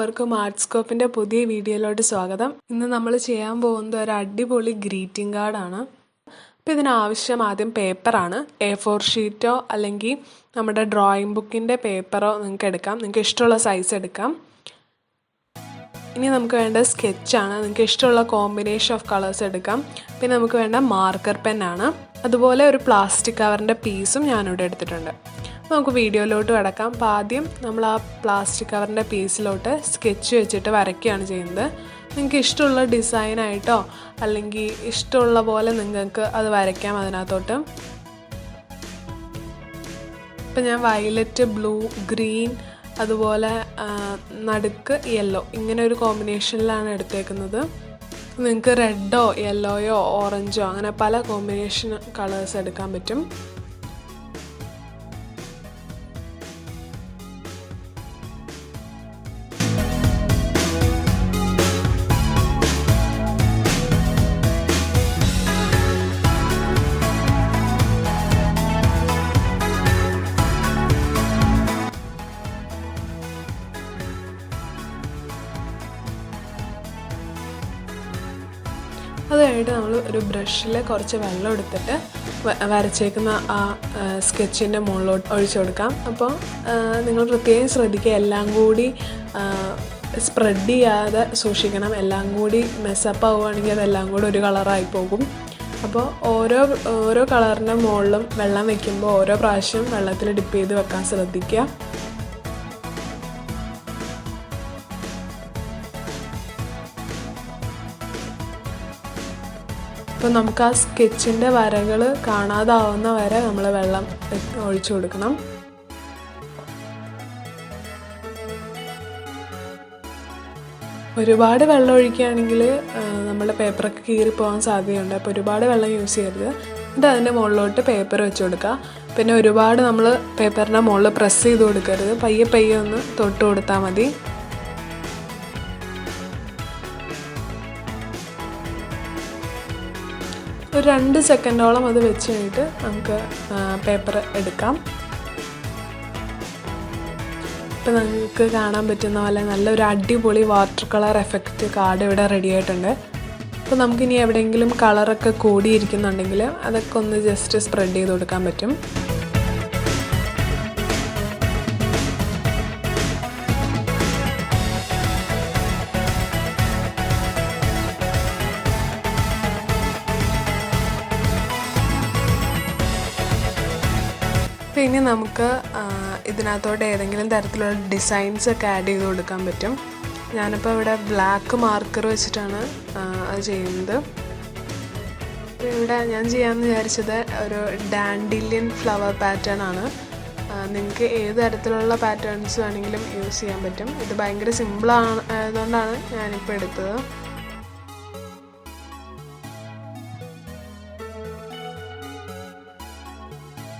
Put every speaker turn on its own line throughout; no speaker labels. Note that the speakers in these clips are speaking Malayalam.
എല്ലാവർക്കും ആർട്ട്സ്കോപ്പിന്റെ പുതിയ വീഡിയോയിലോട്ട് സ്വാഗതം. ഇന്ന് നമ്മൾ ചെയ്യാൻ പോകുന്നത് ഒരു അടിപൊളി ഗ്രീറ്റിംഗ് കാർഡാണ്. അപ്പോൾ ഇതിനാവശ്യം ആദ്യം പേപ്പറാണ്. A4 ഷീറ്റോ അല്ലെങ്കിൽ നമ്മുടെ ഡ്രോയിങ് ബുക്കിൻ്റെ പേപ്പറോ നിങ്ങൾക്ക് എടുക്കാം. നിങ്ങൾക്ക് ഇഷ്ടമുള്ള സൈസ് എടുക്കാം. ഇനി നമുക്ക് വേണ്ട സ്കെച്ചാണ്. നിങ്ങൾക്ക് ഇഷ്ടമുള്ള കോമ്പിനേഷൻ ഓഫ് കളേഴ്സ് എടുക്കാം. പിന്നെ നമുക്ക് വേണ്ട മാർക്കർ പെന്നാണ്. അതുപോലെ ഒരു പ്ലാസ്റ്റിക് കവറിൻ്റെ പീസും ഞാനിവിടെ എടുത്തിട്ടുണ്ട്. നമുക്ക് വീഡിയോയിലോട്ട് കിടക്കാം. അപ്പോൾ ആദ്യം നമ്മൾ ആ പ്ലാസ്റ്റിക് കവറിൻ്റെ പീസിലോട്ട് സ്കെച്ച് വെച്ചിട്ട് വരയ്ക്കുകയാണ് ചെയ്യുന്നത്. നിങ്ങൾക്ക് ഇഷ്ടമുള്ള ഡിസൈനായിട്ടോ അല്ലെങ്കിൽ ഇഷ്ടമുള്ള പോലെ നിങ്ങൾക്ക് അത് വരയ്ക്കാം അതിനകത്തോട്ട്. ഇപ്പം ഞാൻ വയലറ്റ്, ബ്ലൂ, ഗ്രീൻ, അതുപോലെ നടുക്ക് യെല്ലോ, ഇങ്ങനെ ഒരു കോമ്പിനേഷനിലാണ് എടുത്തേക്കുന്നത്. നിങ്ങൾക്ക് റെഡോ യെല്ലോയോ ഓറഞ്ചോ അങ്ങനെ പല കോമ്പിനേഷൻ കളേഴ്സ് എടുക്കാൻ പറ്റും. അത് കഴിഞ്ഞിട്ട് നമ്മൾ ഒരു ബ്രഷിൽ കുറച്ച് വെള്ളം എടുത്തിട്ട് വരച്ചേക്കുന്ന ആ സ്കെച്ചിൻ്റെ മുകളിലോട്ട് ഒഴിച്ചു കൊടുക്കാം. അപ്പോൾ നിങ്ങൾ പ്രത്യേകം ശ്രദ്ധിക്കുക, എല്ലാം കൂടി സ്പ്രെഡ് ചെയ്യാതെ സൂക്ഷിക്കണം. എല്ലാം കൂടി മെസ്സപ്പ് ആവുകയാണെങ്കിൽ അതെല്ലാം കൂടി ഒരു കളറായി പോകും. അപ്പോൾ ഓരോ കളറിൻ്റെ മുകളിലും വെള്ളം വയ്ക്കുമ്പോൾ ഓരോ പ്രാവശ്യം വെള്ളത്തിൽ ഡിപ്പ് ചെയ്ത് വെക്കാൻ ശ്രദ്ധിക്കുക. അപ്പോൾ നമുക്ക് ആ സ്കെച്ചിൻ്റെ വരകൾ കാണാതാവുന്ന വരെ നമ്മൾ വെള്ളം ഒഴിച്ചു കൊടുക്കണം. ഒരുപാട് വെള്ളം ഒഴിക്കുകയാണെങ്കിൽ നമ്മുടെ പേപ്പറൊക്കെ കീറിപ്പോകാൻ സാധ്യതയുണ്ട്. അപ്പോൾ ഒരുപാട് വെള്ളം യൂസ് ചെയ്യരുത്. എന്നിട്ട് അതിൻ്റെ മുകളിലോട്ട് പേപ്പർ വെച്ച് കൊടുക്കുക. പിന്നെ ഒരുപാട് നമ്മൾ പേപ്പറിൻ്റെ മുകളിൽ പ്രസ് ചെയ്ത് കൊടുക്കരുത്. പയ്യെ ഒന്ന് തൊട്ട് കൊടുത്താൽ മതി. ഒരു 2 സെക്കൻഡോളം അത് വെച്ച് കഴിഞ്ഞിട്ട് നമുക്ക് പേപ്പർ എടുക്കാം. ഇപ്പം നമുക്ക് കാണാൻ പറ്റുന്ന പോലെ നല്ലൊരു അടിപൊളി വാട്ടർ കളർ എഫക്റ്റ് കാർഡ് ഇവിടെ റെഡി ആയിട്ടുണ്ട്. അപ്പോൾ നമുക്കിനി എവിടെയെങ്കിലും കളറൊക്കെ കൂടിയിരിക്കുന്നുണ്ടെങ്കിൽ അതൊക്കെ ഒന്ന് ജസ്റ്റ് സ്പ്രെഡ് ചെയ്ത് കൊടുക്കാൻ പറ്റും. ഇനി നമുക്ക് ഇതിനകത്തോട്ട് ഏതെങ്കിലും തരത്തിലുള്ള ഡിസൈൻസ് ഒക്കെ ആഡ് ചെയ്ത് കൊടുക്കാൻ പറ്റും. ഞാനിപ്പോൾ ഇവിടെ ബ്ലാക്ക് മാർക്കർ വെച്ചിട്ടാണ് അത് ചെയ്യുന്നത്. ഇവിടെ ഞാൻ ചെയ്യാമെന്ന് വിചാരിച്ചത് ഒരു ഡാൻഡിലിയൻ ഫ്ലവർ പാറ്റേൺ ആണ്. നിങ്ങൾക്ക് ഏത് തരത്തിലുള്ള പാറ്റേൺസ് വേണമെങ്കിലും യൂസ് ചെയ്യാൻ പറ്റും. ഇത് ഭയങ്കര സിമ്പിളാണ് ആയതുകൊണ്ടാണ് ഞാനിപ്പോൾ എടുത്തത്.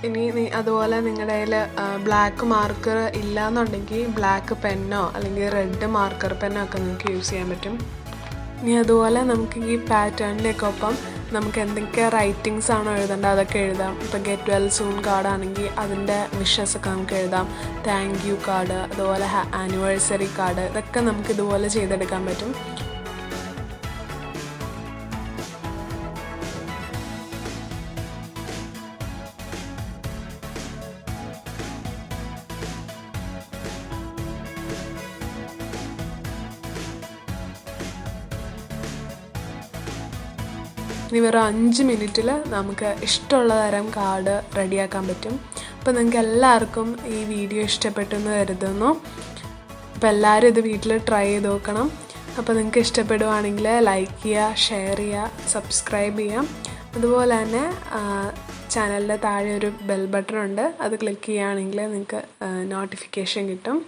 ഇനി അതുപോലെ നിങ്ങളുടെ കയ്യിൽ ബ്ലാക്ക് മാർക്കർ ഇല്ലയെന്നുണ്ടെങ്കിൽ ബ്ലാക്ക് പെന്നോ അല്ലെങ്കിൽ റെഡ് മാർക്കർ പെന്നോ ഒക്കെ നിങ്ങൾക്ക് യൂസ് ചെയ്യാൻ പറ്റും. ഇനി അതുപോലെ നമുക്ക് ഈ പാറ്റേണിലേക്ക് ഒപ്പം നമുക്ക് എന്തൊക്കെ റൈറ്റിങ്സ് ആണോ എഴുതേണ്ടത് അതൊക്കെ എഴുതാം. ഇപ്പോൾ ഗെറ്റ് വെൽ സൂൺ കാർഡാണെങ്കിൽ അതിൻ്റെ വിഷസ് ഒക്കെ നമുക്ക് എഴുതാം. താങ്ക് യു കാർഡ്, അതുപോലെ ആനിവേഴ്സറി കാർഡ്, ഇതൊക്കെ നമുക്ക് ഇതുപോലെ ചെയ്തെടുക്കാൻ പറ്റും. ഇനി വെറും 5 മിനിറ്റിൽ നമുക്ക് ഇഷ്ടമുള്ള തരം കാർഡ് റെഡിയാക്കാൻ പറ്റും. അപ്പോൾ നിങ്ങൾക്ക് എല്ലാവർക്കും ഈ വീഡിയോ ഇഷ്ടപ്പെട്ടെന്ന് കരുതുന്നു. അപ്പോൾ എല്ലാവരും ഇത് വീട്ടിൽ ട്രൈ ചെയ്ത് നോക്കണം. അപ്പോൾ നിങ്ങൾക്ക് ഇഷ്ടപ്പെടുവാണെങ്കിൽ ലൈക്ക് ചെയ്യുക, ഷെയർ ചെയ്യുക, സബ്സ്ക്രൈബ് ചെയ്യാം. അതുപോലെ തന്നെ ചാനലിൻ്റെ താഴെ ഒരു ബെൽ ബട്ടൺ ഉണ്ട്. അത് ക്ലിക്ക് ചെയ്യുകയാണെങ്കിൽ നിങ്ങൾക്ക് നോട്ടിഫിക്കേഷൻ കിട്ടും.